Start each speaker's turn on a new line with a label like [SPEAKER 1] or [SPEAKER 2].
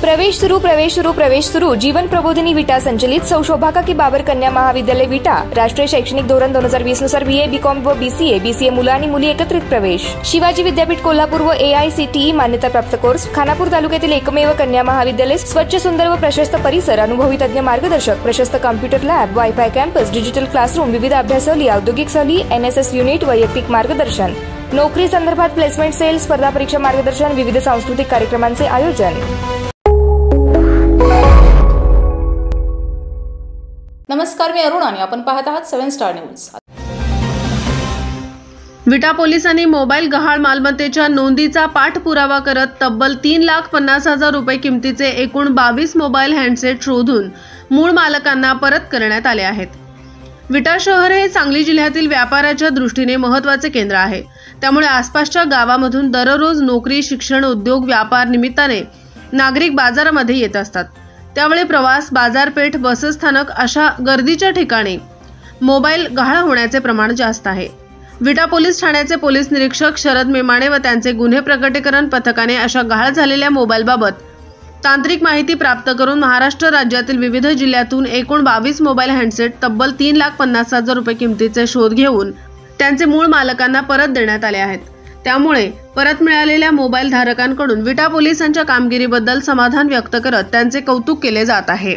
[SPEAKER 1] प्रवेश सुरू जीवन प्रबोधिनी विटा संचलित सौ शोभाकाकी बाबर कन्या महाविद्यालय विटा राष्ट्रीय शैक्षणिक धोरण 2020 नुसार बीए बीकॉम व बीसीए मुलं आणि मुली एकत्रित प्रवेश शिवाजी विद्यापीठ कोल्हापूर व AICTE मान्यताप्राप्त कोर्स खानापूर तालुक्यातील एकमेव कन्या महाविद्यालय स्वच्छ सुंदर व प्रशस्त परिसर अनुभवी तज्ञ मार्गदर्शक प्रशस्त computer lab wifi campus digital classroom विविध अभ्यासोली औद्योगिक सहली NSS युनिट वैयक्तिक मार्गदर्शन नोकरी संदर्भात प्लेसमेंट सेल स्पर्धा परीक्षा मार्गदर्शन विविध सांस्कृतिक कार्यक्रमांचे आयोजन।
[SPEAKER 2] नमस्कार, मी अरुण आणि आपण पाहत आहात 7 स्टार न्यूज।
[SPEAKER 3] विटा पोलिसांनी मोबाईल गहाळ मालमत्तेच्या नोंदीचा पाठपुरावा करत तब्बल 3,50,000 रुपये किमतीचे एकूण 22 मोबाईल हँडसेट शोधून मूळ मालकांना परत करण्यात आले आहेत। विटा शहर हे सांगली जिल्ह्यातील व्यापाराच्या दृष्टीने महत्त्वाचे केंद्र आहे। त्यामुळे आसपासच्या गावामधून दररोज नोकरी, शिक्षण, उद्योग, व्यापार निमित्ताने नागरिक बाजारामध्ये येत असतात। त्यामुळे प्रवास, बाजारपेठ, बसस्थानक अशा गर्दीच्या ठिकाणी मोबाईल गहाळ होण्याचे प्रमाण जास्त आहे। विटा पोलीस ठाण्याचे पोलीस निरीक्षक शरद मेमाणे व त्यांचे गुन्हे प्रकटीकरण पथकाने अशा गहाळ झालेल्या मोबाईलबाबत तांत्रिक माहिती प्राप्त करून महाराष्ट्र राज्यातील विविध जिल्ह्यातून एकूण 22 मोबाईल हँडसेट तब्बल 3,50,000 रुपये किमतीचे शोध घेऊन त्यांचे मूळ मालकांना परत देण्यात आले आहेत। त्यामुळे परत मिळालेल्या मोबाईल धारकांकडून विटा पोलिसांच्या कामगिरीबद्दल समाधान व्यक्त करत त्यांचे कौतुक केले जात आहे।